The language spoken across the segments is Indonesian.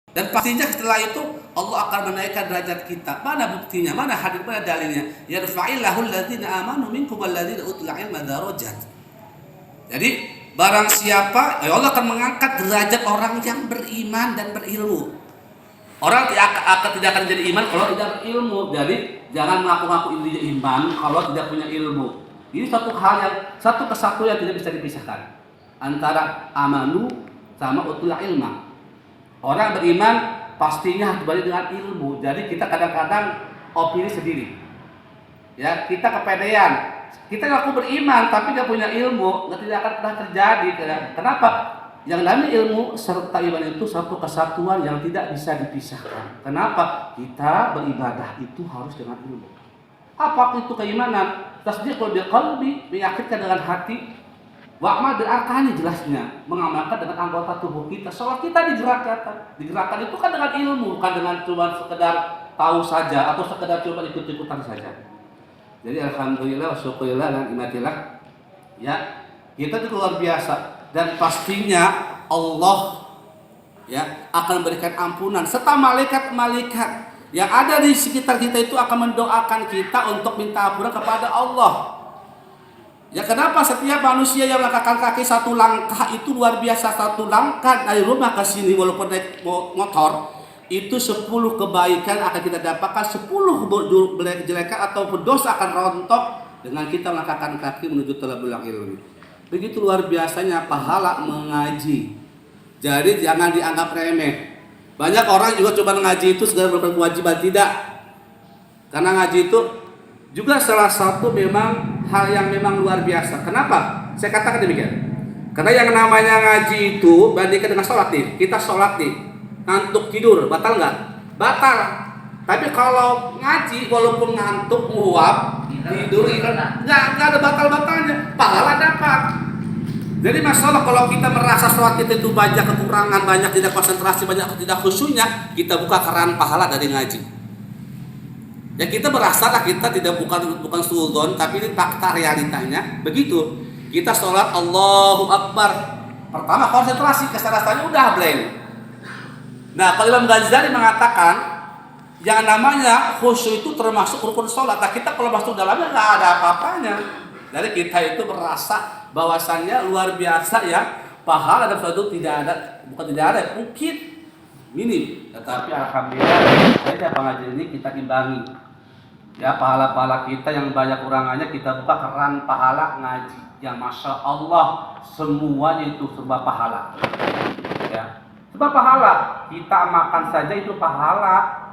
Dan pastinya setelah itu Allah akan menaikkan derajat kita. Mana buktinya? Mana hadis? Mana dalilnya? Yarfa'illahu alladziina aamanu minkum walladziina utul ilma darajat. Jadi barang siapa, ya Allah akan mengangkat derajat orang yang beriman dan berilmu. Orang tidak akan jadi iman kalau tidak berilmu. Jadi jangan mengaku-ngaku dirinya iman kalau tidak punya ilmu. Ini satu hal yang satu kesatuan yang tidak bisa dipisahkan antara amanu sama utul ilma. Orang beriman pastinya harus balik dengan ilmu. Jadi kita kadang-kadang opini sendiri. Ya, kita kepedean. Kita ngaku beriman tapi nggak punya ilmu, tidak akan pernah terjadi. Kenapa? Yang namanya ilmu serta iman itu satu kesatuan yang tidak bisa dipisahkan. Kenapa? Kita beribadah itu harus dengan ilmu. Apa itu keimanan? Tasdiqul biqalbi, meyakinkan dengan hati. Wa'mal bil arkani, jelasnya mengamalkan dengan anggota tubuh kita. Sholat kita digerakkan itu kan dengan ilmu, bukan dengan cuma sekedar tahu saja atau sekedar cuma ikut-ikutan saja. Jadi alhamdulillah wa syukurillah dan imatillah, ya kita itu luar biasa dan pastinya Allah ya akan memberikan ampunan serta malaikat-malaikat yang ada di sekitar kita itu akan mendoakan kita untuk minta ampunan kepada Allah. Ya kenapa setiap manusia yang melangkahkan kaki satu langkah itu luar biasa, satu langkah dari rumah ke sini walaupun naik motor itu 10 kebaikan akan kita dapatkan, 10 kejelekan atau dosa akan rontok dengan kita melangkahkan kaki menuju thalabul ilmi. Begitu luar biasanya pahala mengaji. Jadi jangan dianggap remeh. Banyak orang juga coba ngaji itu segala berkewajiban, tidak. Karena ngaji itu juga salah satu memang hal yang memang luar biasa. Kenapa? Saya katakan demikian. Karena yang namanya ngaji itu bandingkan dengan sholat nih. Kita sholat nih, ngantuk tidur, batal nggak? Batal. Tapi kalau ngaji walaupun ngantuk, nguap, tidur, nggak ada batal-batalnya. Pahala dapat. Jadi masalah kalau kita merasa sholat kita itu banyak kekurangan, banyak tidak konsentrasi, banyak tidak khusyuknya, kita buka keran pahala dari ngaji. Ya kita merasalah kita tidak bukan suudzon, tapi ini fakta realitanya begitu. Kita sholat Allahu Akbar, pertama konsentrasi kesadarannya udah blank. Nah kalau Imam Ghazali mengatakan yang namanya khusyuk itu termasuk rukun sholat. Nah kita kalau masuk dalamnya nggak ada apa-apanya. Jadi kita itu merasa bahwasannya luar biasa ya, pahala dan itu tidak ada, bukan tidak ada, mungkin minim. Tetapi alhamdulillah saya pengajian ini kita imbangi. Ya pahala-pahala kita yang banyak kurangannya kita buka keran pahala ngaji yang masya Allah semuanya itu serba pahala. Ya serba pahala. Kita makan saja itu pahala,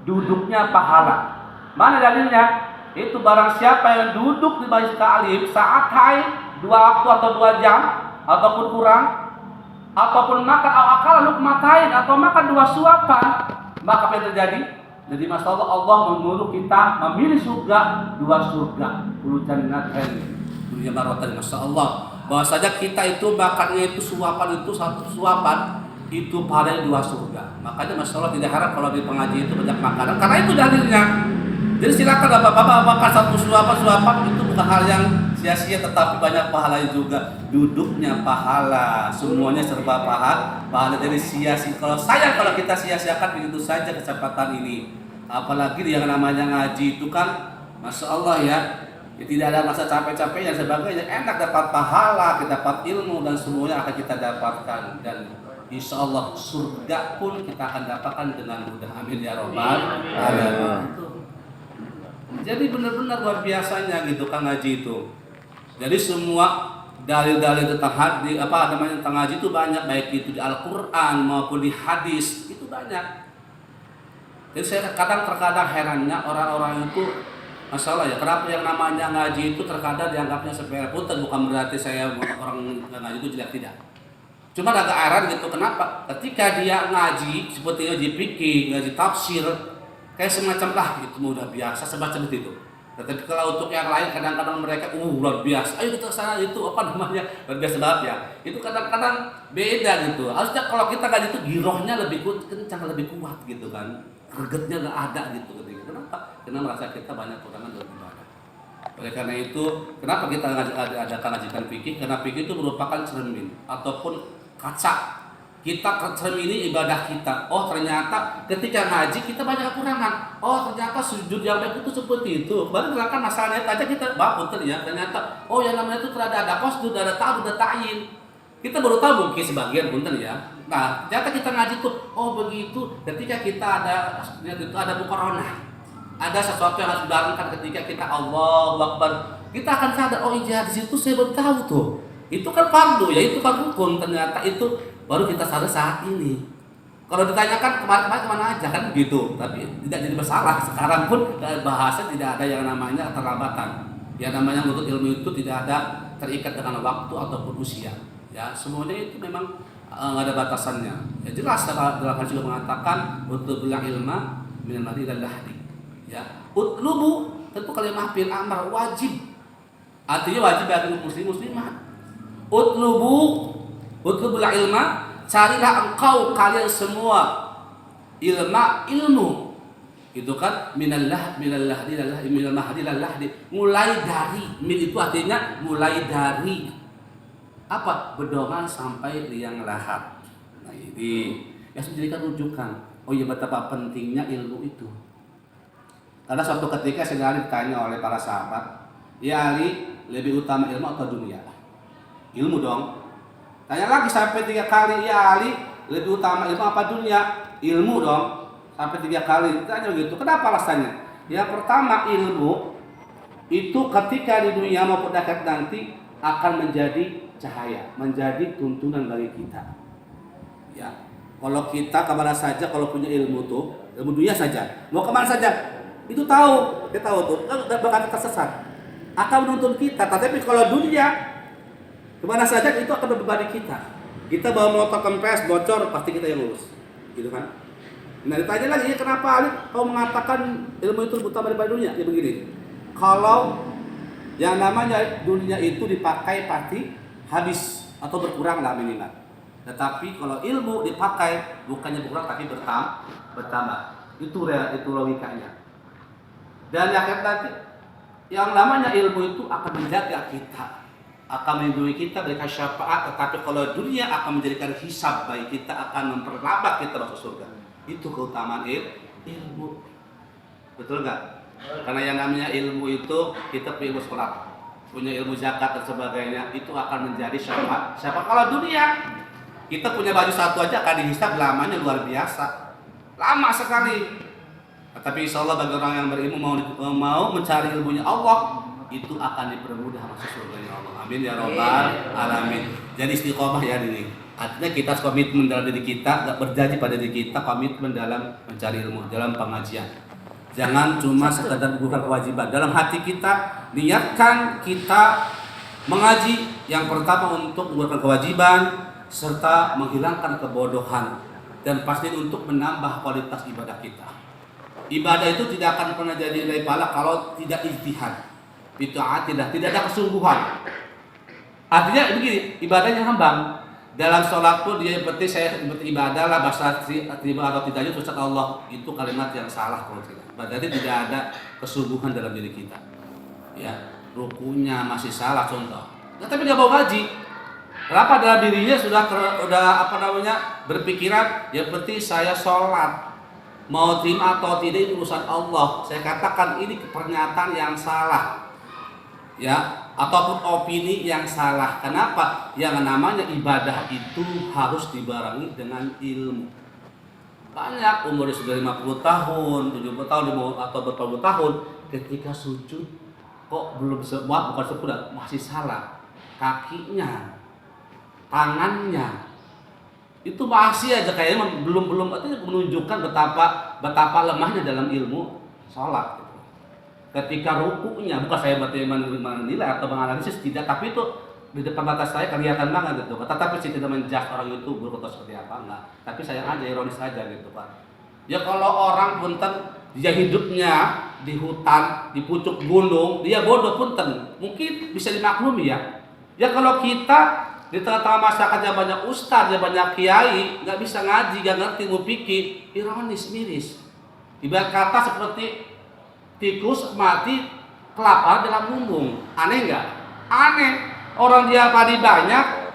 duduknya pahala. Mana dalilnya? Itu barang siapa yang duduk di majlis ta'lim saat haid 2 waktu atau 2 jam ataupun kurang, ataupun makan akal lukmatain atau makan 2 suapan, maka apa yang terjadi? Jadi masalah Allah menyuruh kita memilih surga, 2 surga, ulutan naten, dunia barotan, masya Allah. Bahwasanya kita itu makannya itu suapan itu 1 suapan itu pada 2 surga. Makanya masya Allah tidak harap kalau di pengajian itu banyak makanan, karena itu dalilnya. Jadi silakan bapak-bapak makan 1 suapan itu bukan hal yang sia-sia, tetapi banyak pahalanya juga. Duduknya pahala, semuanya serba pahala. Jadi sia-sia. Kalau kita sia-siakan begitu saja kesempatan ini. Apalagi yang namanya ngaji itu kan, masya Allah ya tidak ada masa capek-capek dan sebagainya. Enak dapat pahala, kita dapat ilmu dan semuanya akan kita dapatkan. Dan insya Allah surga pun kita akan dapatkan dengan mudah. Amin ya robbal alamin. Jadi benar-benar luar biasanya gitu kan ngaji itu. Jadi semua dalil-dalil tentang hadis tentang ngaji itu banyak, baik itu di Al-Qur'an maupun di hadis itu banyak. Jadi saya terkadang herannya orang-orang itu masalah ya, kenapa yang namanya ngaji itu terkadang dianggapnya sepele. Punten, bukan berarti saya orang ngaji itu jelek, tidak. Cuma agak heran gitu, kenapa ketika dia ngaji seperti ngaji fikih, ngaji tafsir, kayak semacam lah itu udah biasa semacam itu. Tetapi kalau untuk yang lain kadang-kadang mereka luar biasa. Ayo kita sana itu luar biasa banget ya. Itu kadang-kadang beda gitu. Harusnya kalau kita ngaji itu girohnya lebih kencang, lebih kuat gitu kan. Gregetnya nggak ada gitu. Kenapa? Karena merasa kita banyak kurangan dalam ibadah. Oleh karena itu, kenapa kita adakan ngajikan fikih? Karena fikih itu merupakan cermin ataupun kaca Kita cermini ibadah kita. Oh ternyata ketika ngaji kita banyak kekurangan. Oh ternyata sujud yang baik itu seperti itu. Baru terangkan masalahnya aja kita punten ya. Ternyata oh yang namanya itu ada qasd, ada ta'ud, ada ta'yin. Kita baru tahu mungkin sebagian punten ya. Nah ternyata kita ngaji tuh oh begitu. Ketika kita ada muqaranah, ada sesuatu yang harus dilakukan ketika kita Allahu Akbar, kita akan sadar oh iya di situ saya baru tahu tuh. Itu kan fardu ya, itu kan rukun. Ternyata itu baru kita sadar saat ini. Kalau ditanyakan kemarin kemana aja kan begitu, tapi tidak jadi masalah. Sekarang pun bahasa tidak ada yang namanya keterlambatan. Yang namanya menuntut ilmu itu tidak ada terikat dengan waktu ataupun usia. Ya semuanya itu memang nggak ada batasannya. Ya jelas dalam hadis juga mengatakan utlubul ilma minal mahdi ilal lahdi. Ya utlubu tentu kalimat fil amr wajib. Artinya wajib bagi muslimat. Utlubul ilma, carilah engkau kalian semua ilmu itu kan minal mahdi ilal lahdi, mulai dari min itu artinya mulai dari apa bedongan sampai liang lahat. Nah ini yang menjadikan rujukan. Oh iya betapa pentingnya ilmu itu. Karena suatu ketika saya ditanya oleh para sahabat, ya Ali lebih utama ilmu atau dunia? Ilmu dong. Tanya lagi sampai 3 kali, ya Ali lebih utama ilmu apa dunia? Ilmu dong. Sampai 3 kali. Tanya gitu. Kenapa alasannya? Yang pertama ilmu itu ketika di dunia maupun akhirat nanti akan menjadi cahaya, menjadi tuntunan bagi kita. Ya. Kalau kita kemana saja kalau punya ilmu tuh, ilmu dunia saja, mau kemana saja, itu tahu, kita tahu tuh, nggak bakal tersesat. Akan menuntun kita. Tapi kalau dunia kemana saja itu akan membebani kita. Kita bawa motor kempes bocor pasti kita yang urus, gitu kan? Nah ditanya lagi, ya kenapa Ali kau mengatakan ilmu itu utama daripada dunia? Ya begini, kalau yang namanya dunia itu dipakai pasti habis atau berkurang lah minimal. Tetapi kalau ilmu dipakai bukannya berkurang tapi bertambah. Itu logikanya. Dan nanti yang namanya ilmu itu akan menjaga kita, akan melindungi kita dari syafaat. Tetapi kalau dunia akan menjadikan hisab bagi kita, akan memperlambat kita masuk surga. Itu keutamaan ilmu. Betul nggak? Karena yang namanya ilmu itu kita punya ilmu sholat, punya ilmu zakat dan sebagainya, itu akan menjadi syafaat. Kalau dunia kita punya baju satu aja akan dihisab lamanya luar biasa, lama sekali. Tapi insya Allah bagi orang yang berilmu mau mencari ilmunya Allah, itu akan dipermudah masuk surga Allah. Amin ya rabbal alamin. Jadi istiqomah ya ini. Artinya kita komitmen dalam diri kita, enggak berjanji pada diri kita, komitmen dalam mencari ilmu, dalam pengajian. Jangan cuma sekedar menggugurkan kewajiban. Dalam hati kita niatkan kita mengaji yang pertama untuk menggugurkan kewajiban serta menghilangkan kebodohan dan pasti untuk menambah kualitas ibadah kita. Ibadah itu tidak akan pernah jadi nilai pahala kalau tidak ijtihad. Tidak ada kesungguhan. Artinya begini, ibadahnya ngambang. Dalam sholat pun dia seperti saya beribadah lah, bahasa terima atau tidaknya Ustaz Allah, itu kalimat yang salah kalau tidak. Berarti tidak ada kesungguhan dalam diri kita. Ya, rukunya masih salah contoh. Nah, tapi dia mau ngaji. Kenapa dalam dirinya sudah berpikiran ya seperti saya sholat, mau terima atau tidak itu urusan Allah. Saya katakan ini pernyataan yang salah. Ya, ataupun opini yang salah. Kenapa? Yang namanya ibadah itu harus dibarengi dengan ilmu. Banyak umurnya sudah 50 tahun, 70 tahun atau berpuluh tahun, ketika sujud kok belum semua, bukan sempurna, masih salah. Kakinya, tangannya itu masih aja kayaknya belum artinya menunjukkan betapa lemahnya dalam ilmu sholat. Ketika rukunya, bukan saya menilai atau menganalisis tidak, tapi itu di depan mata saya kelihatan banget gitu. Tetapi saya tidak menjudge orang YouTuber atau seperti apa, enggak. Tapi saya aja ironis aja gitu Pak. Ya kalau orang punten dia hidupnya di hutan, di pucuk gunung, dia bodoh punten, mungkin bisa dimaklumi ya. Ya kalau kita di tengah-tengah masyarakat yang banyak ustadz, yang banyak kiai, nggak bisa ngaji, nggak ngerti, mau pikir, ironis, miris. Ibarat kata seperti tikus mati kelapa dalam lumbung. Aneh nggak? Aneh. Orang dia padi banyak,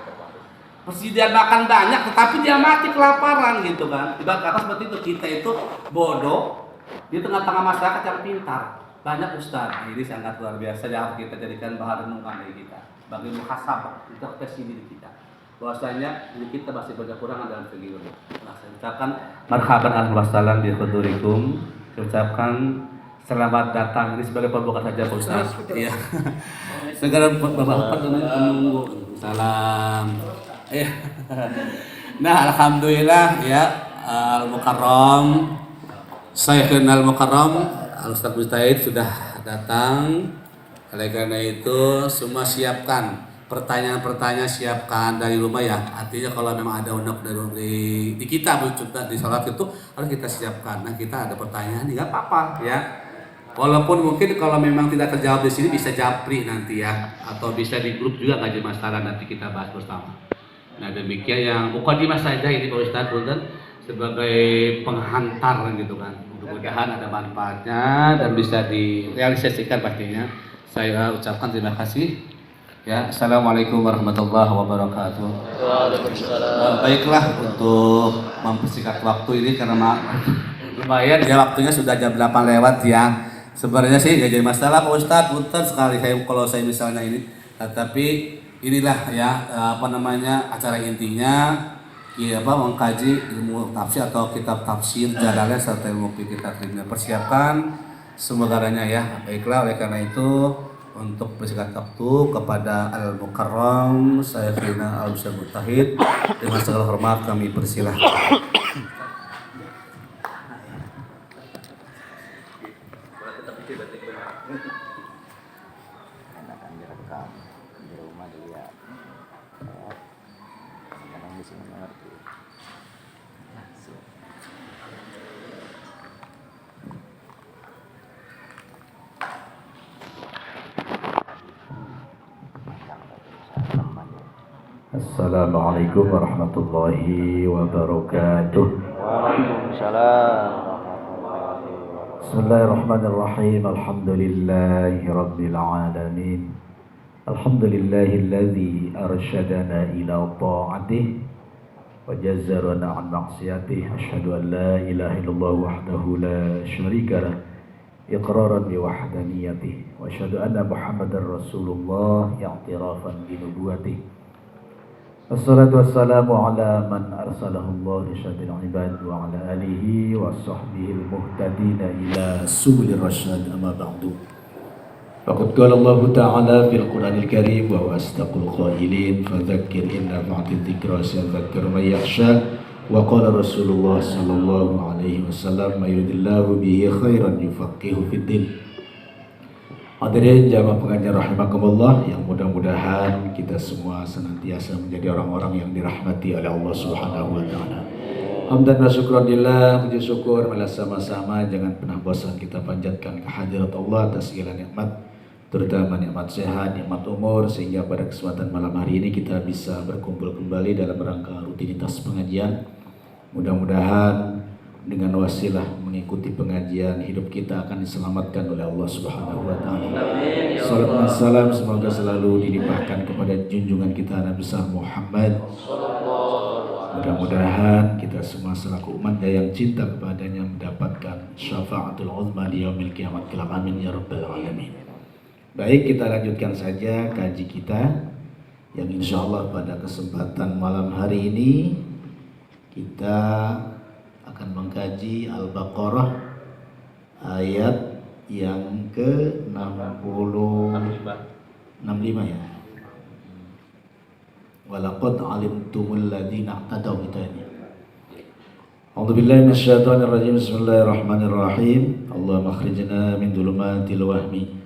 persediaan makan banyak, tetapi dia mati kelaparan gitu kan. Ibarat kata seperti itu, kita itu bodoh di tengah-tengah masyarakat yang pintar. Banyak ustaz. Nah, ini sangat luar biasa yang harus kita jadikan bahan renungan dari kita. Bagi muhasabah, introspeksi diri kita. Bahwasanya diri kita masih banyak kekurangan dalam segi ilmu. Nah, saya ucapkan marhaban ahlan wa sahlan bi hudurikum. Saya ucapkan selamat datang. Ini sebagai pembuka saja Pak Ustaz. Iya. Segera Bapak menunggu. Salam. Iya. Nah, alhamdulillah ya Al-Mukarram. Syekhul Al-Mukarram Al-Ustaz Mustahid sudah datang. Oleh karena itu semua siapkan pertanyaan-pertanyaan, siapkan dari rumah ya. Artinya kalau memang ada undang dari di kita di salat itu harus kita siapkan. Nah, kita ada pertanyaan nggak apa-apa ya. Walaupun mungkin kalau memang tidak terjawab di sini bisa japri nanti ya, atau bisa di grup juga nggak jadi masalah, nanti kita bahas bersama. Nah, demikian yang mukadimah saja ini Pak Ustaz Punten sebagai penghantar gitu kan. Mudah-mudahan ada manfaatnya dan bisa direalisasikan pastinya. Saya ucapkan terima kasih. Ya, assalamualaikum warahmatullahi wabarakatuh. Waalaikumsalam. Baiklah, untuk mempersingkat waktu ini karena lumayan ya waktunya sudah jam 8 lewat ya. Sebenarnya sih gak jadi masalah Pak Ustadz, punten sekali kalau saya misalnya ini. Tapi inilah ya acara intinya ya mengkaji ilmu tafsir atau kitab tafsir Jalalah serta ilmu kita persiapkan semoga-nya ya. Baiklah, oleh karena itu untuk bersingkat waktu kepada Al-Mukarram Syekhina Al-Ustaz Mustahid dengan segala hormat kami persilahkan. Assalamualaikum warahmatullahi wabarakatuh. Waalaikumsalam. Bismillahirrahmanirrahim. Alhamdulillahi rabbil alamin. Alhamdulillahilladzi arsyadana ila ta'atih wa jazzarana an maksiyatih. Asyhadu an la ilaha illallah wahdahu la syarika lah iqraran bi wahdaniyatih wa asyhadu anna Muhammadar Rasulullah i'tirafan bi nubuwwatih. Assalatu wassalamu ala man arsalahullah lisyadil ibad wa ala alihi wa sahbihi al-muhtadina ila subulir rasyad amma ba'du. Faqad qala Allah ta'ala fil Qur'anil Karim wa huwa asdaqul qailin fadzakkir in nafa'ati dzikra sayadhakkaru man yakhsha wa qala Rasulullah sallallahu alaihi wasallam may yuridillahu bihi khairan yufaqihu fid din. Hadirin jamaah pengajian rahimakumullah, yang mudah-mudahan kita semua senantiasa menjadi orang-orang yang dirahmati oleh Allah Subhanahu wa taala. Hamdan wa syukranillah, puji syukur malah sama-sama jangan pernah bosan kita panjatkan kehadirat Allah atas segala nikmat, terutama nikmat sehat, nikmat umur, sehingga pada kesempatan malam hari ini kita bisa berkumpul kembali dalam rangka rutinitas pengajian. Mudah-mudahan dengan wasilah mengikuti pengajian hidup kita akan diselamatkan oleh Allah Subhanahu wa taala. Salam dan salam semoga selalu dilimpahkan kepada junjungan kita Nabi besar Muhammad. Mudah-mudahan kita semua selaku umat yang cinta kepadanya mendapatkan syafaatul uzma di yaumil kiamat kelak. Amin ya rabbal alamin. Baik, kita lanjutkan saja kaji kita yang insyaallah pada kesempatan malam hari ini kita akan mengkaji Al-Baqarah ayat yang ke-65 ya. Walaqad alimtumul ladzina i'tadaw bitani. A'udzubillahi minasyaitonir rajim. Bismillahirrahmanirrahim. Allahumma akhrijna min dhulumatil wahmi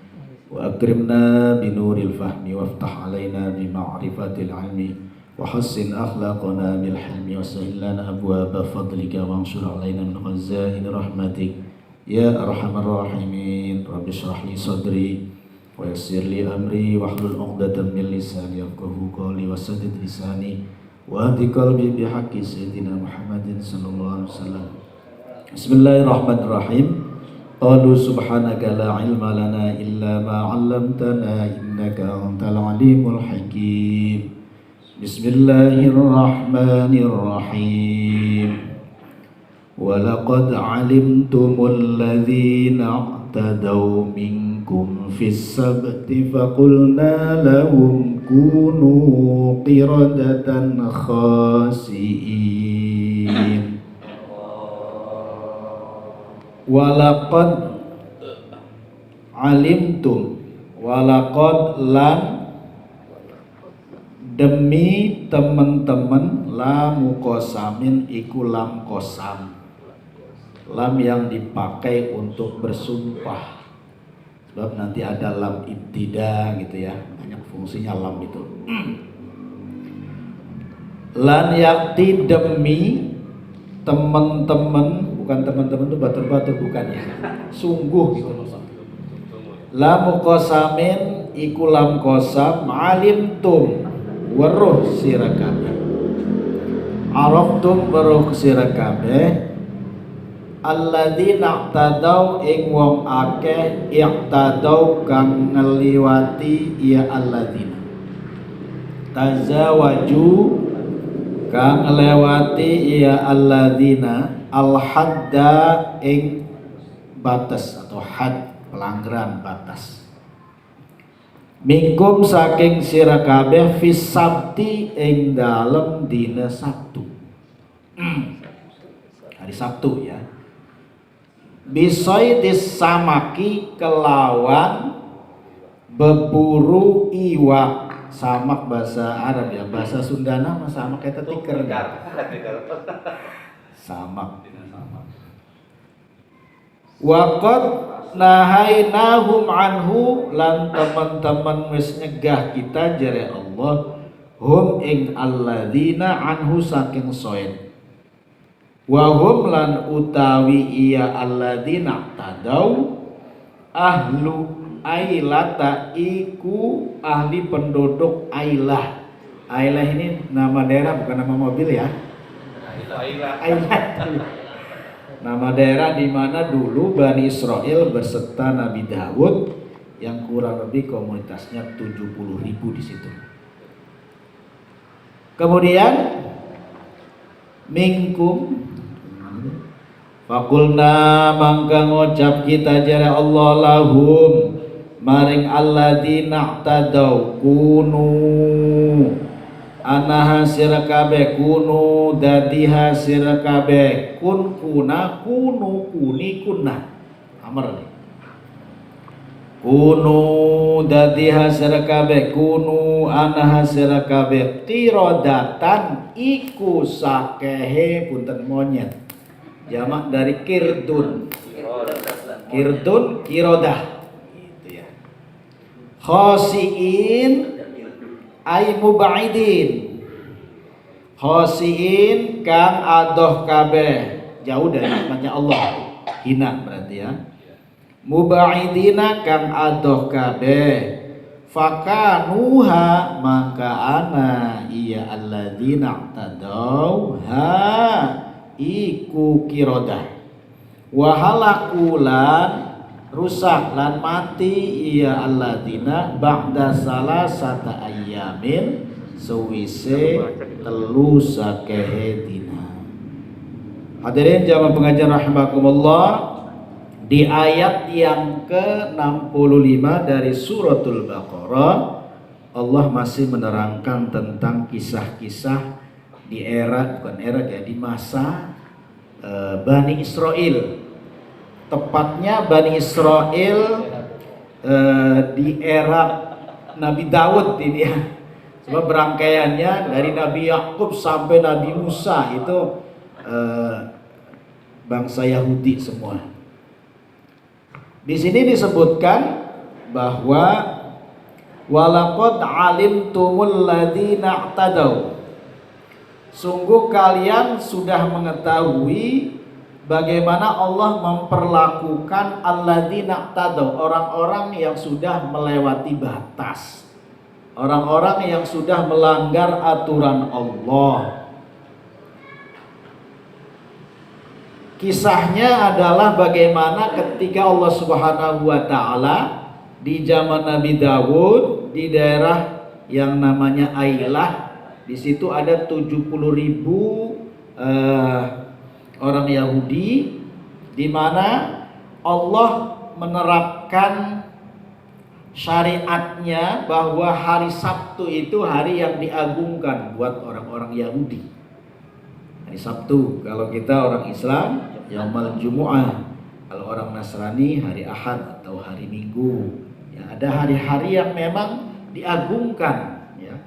wa akrimna binuril fahmi waftah alaina bi ma'rifatil ilmi وحسن أخلاقنا بالحلم وسهل لنا أبواب فضلك وانشر علينا من خزائن رحمتك يا أرحم الراحمين. رب اشرح لي صدري ويسر لي أمري واحلل عقدة من لساني يفقهوا قولي وسدد لساني واهد قلبي بحق سيدنا محمد صلى الله عليه وسلم. بسم الله الرحمن الرحيم. قالوا سبحانك لا علم لنا إلا ما علمتنا إنك أنت العليم الحكيم. Bismillahirrahmanirrahim. Walaqad alimtumul ladzina i'tadaw minkum fis sabti faqulna lahum kunu qiradatan khasi'in. Walaqad alimtum, walaqad lan demi teman-teman, lam qasamin iku lam qasam, lam yang dipakai untuk bersumpah. Sebab nanti ada lam ibtida gitu ya, banyak fungsinya lam itu. Lan yakti demi teman-teman, bukan teman-teman itu batur-batur, bukan ya, sungguh gitu loh. Lam qasamin iku lam qasam, alimtum weruh sira kabeh, araftum weruh sira kabeh, alladzina i'tadaw ing wong akeh, i'tadaw kang ngliwati ya alladzina, tazawaju kang nglewati ya alladzina, al-hadda ing batas atau had, pelanggaran batas. Minkum saking sira kabeh fis sabti ing dalem dina Sabtu. Hari Sabtu ya. Bisoidis samaki kelawan berburu iwak. Samak bahasa Arab ya, bahasa Sundana mah samak eta tiker. Samak. Waqad nahainahum anhu, lan teman-teman wis nyegah kita jare Allah, hum ing alladzina anhu saking soen, wa hum lan utawi iya alladzina tadau, ahlu ailata iku ahli penduduk Ailah. Ailah ini nama daerah bukan nama mobil ya. Ailah. Nama daerah di mana dulu Bani Israel beserta Nabi Daud yang kurang lebih komunitasnya 70.000 di situ. Kemudian minkum fakulna mangka ngocap kita jare Allah lahum maring alladzina tadaw kunu anaha sira kabeh, kunu dadiha sira kabeh, kun kuna kunu kuni kunna amar nih, kunu dadiha sira kabeh, kunu anaha sira kabeh, qiradatan iku sakehe punten monyet, jamak dari kirdun, kirdun qiradah gitu ya. Khasiin ay mubaidin, khasiin kang adoh kabeh, jauh dari rahmatnya Allah, hina berarti ya. Mubaidina kang adoh kabeh, fakanuha maka ana iya alladzina tadaw ha iku qiradah, wa halakulan rusak lan mati iya alladzina ba'da salasata ayyamin sewise telu sakehe dina. Hadirin jamaah pengajian rahimakumullah, di ayat yang ke-65 dari suratul Baqarah Allah masih menerangkan tentang kisah-kisah di era, bukan era ya, di masa Bani Israel. Tepatnya Bani Israel di era Nabi Daud ini ya. Sebab berangkaiannya dari Nabi Yakub sampai Nabi Musa itu bangsa Yahudi semua. Di sini disebutkan bahwa walaqad alimtumul ladzina i'tadaw, sungguh kalian sudah mengetahui bagaimana Allah memperlakukan alladzina i'tadaw, orang-orang yang sudah melewati batas, orang-orang yang sudah melanggar aturan Allah. Kisahnya adalah bagaimana ketika Allah Subhanahu wa taala di zaman Nabi Daud di daerah yang namanya Ailah Di situ ada 70.000 orang Yahudi, di mana Allah menerapkan syariatnya bahwa hari Sabtu itu hari yang diagungkan buat orang-orang Yahudi. Hari Sabtu, kalau kita orang Islam Yaumul Jumu'ah, kalau orang Nasrani hari Ahad atau hari Minggu. Ya, ada hari-hari yang memang diagungkan ya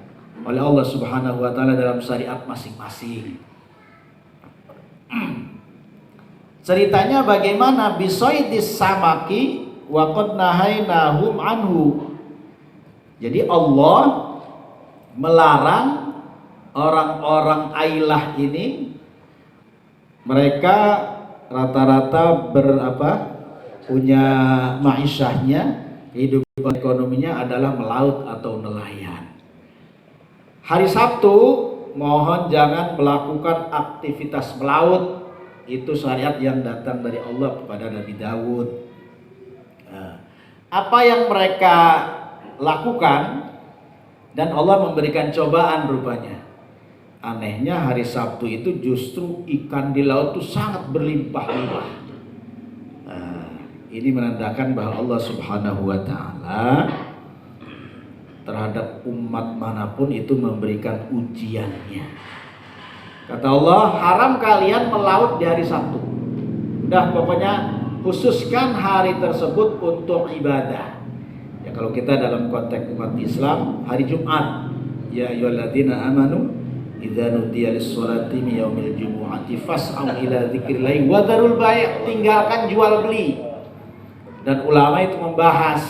oleh Allah Subhanahu wa taala dalam syariat masing-masing. Ceritanya bagaimana bisoidis samaki wa qad nahainahum anhu. Jadi Allah melarang orang-orang Ailah ini, mereka rata-rata punya ma'isyahnya, kehidupan ekonominya adalah melaut atau nelayan. Hari Sabtu mohon jangan melakukan aktivitas melaut. Itu syariat yang datang dari Allah kepada Nabi Daud. Apa yang mereka lakukan, dan Allah memberikan cobaan rupanya. Anehnya hari Sabtu itu justru ikan di laut itu sangat berlimpah-limpah. Ini menandakan bahwa Allah Subhanahu wa taala terhadap umat manapun itu memberikan ujiannya. Kata Allah, haram kalian melaut di hari Sabtu. Udah, pokoknya khususkan hari tersebut untuk ibadah. Ya, kalau kita dalam konteks umat Islam, hari Jumat, ya ayyuhalladzina amanu idza nudiya lis-sholati min yaumil jumu'ati fas'au ila dzikrillah wa dzarul bai', tinggalkan jual beli. Dan ulama itu membahas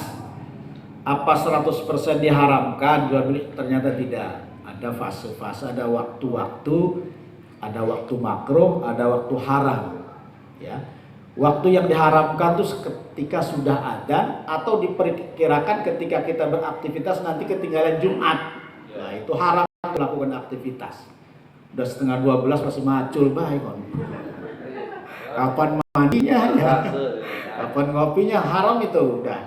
apa 100% diharamkan jual beli, ternyata tidak. Ada fase-fase, ada waktu-waktu, ada waktu makruh, ada waktu haram. Ya. Waktu yang diharamkan itu ketika sudah adzan atau diperkirakan ketika kita beraktivitas nanti ketinggalan Jumat. Nah, itu haram melakukan aktivitas. Udah 11:30 masih macul baik kon. Kapan mandinya ya? Kapan ngopinya, haram itu udah.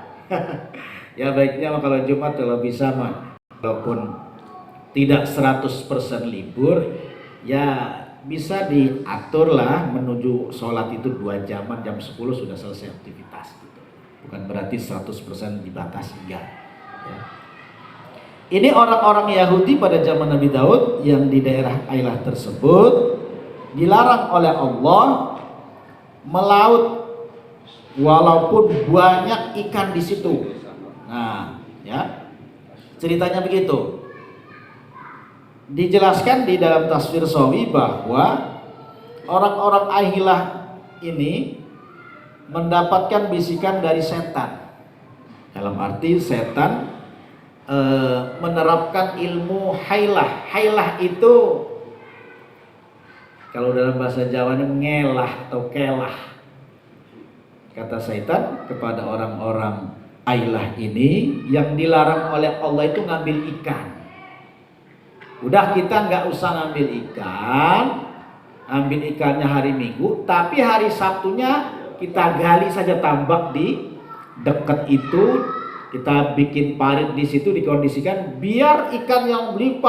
Ya baiknya kalau Jumat kalau bisa mah, walaupun tidak 100% libur, ya bisa diatur lah menuju sholat itu 2 jaman, jam 10 sudah selesai aktivitas gitu. Bukan berarti 100% dibatasi, enggak ya. Ini orang-orang Yahudi pada zaman Nabi Daud yang di daerah Ailah tersebut dilarang oleh Allah melaut walaupun banyak ikan di situ. Nah, ya. Ceritanya begitu. Dijelaskan di dalam tafsir Sawi bahwa orang-orang Ailah ini mendapatkan bisikan dari setan. Dalam arti setan menerapkan ilmu hailah. Hailah itu kalau dalam bahasa Jawanya mengelah atau kelah. Kata setan kepada orang-orang Ailah ini, yang dilarang oleh Allah itu ngambil ikan. Udah, kita nggak usah ngambil ikan, ambil ikannya hari Minggu, tapi hari Sabtunya kita gali saja tambak di dekat itu, kita bikin parit di situ, dikondisikan biar ikan yang melimpah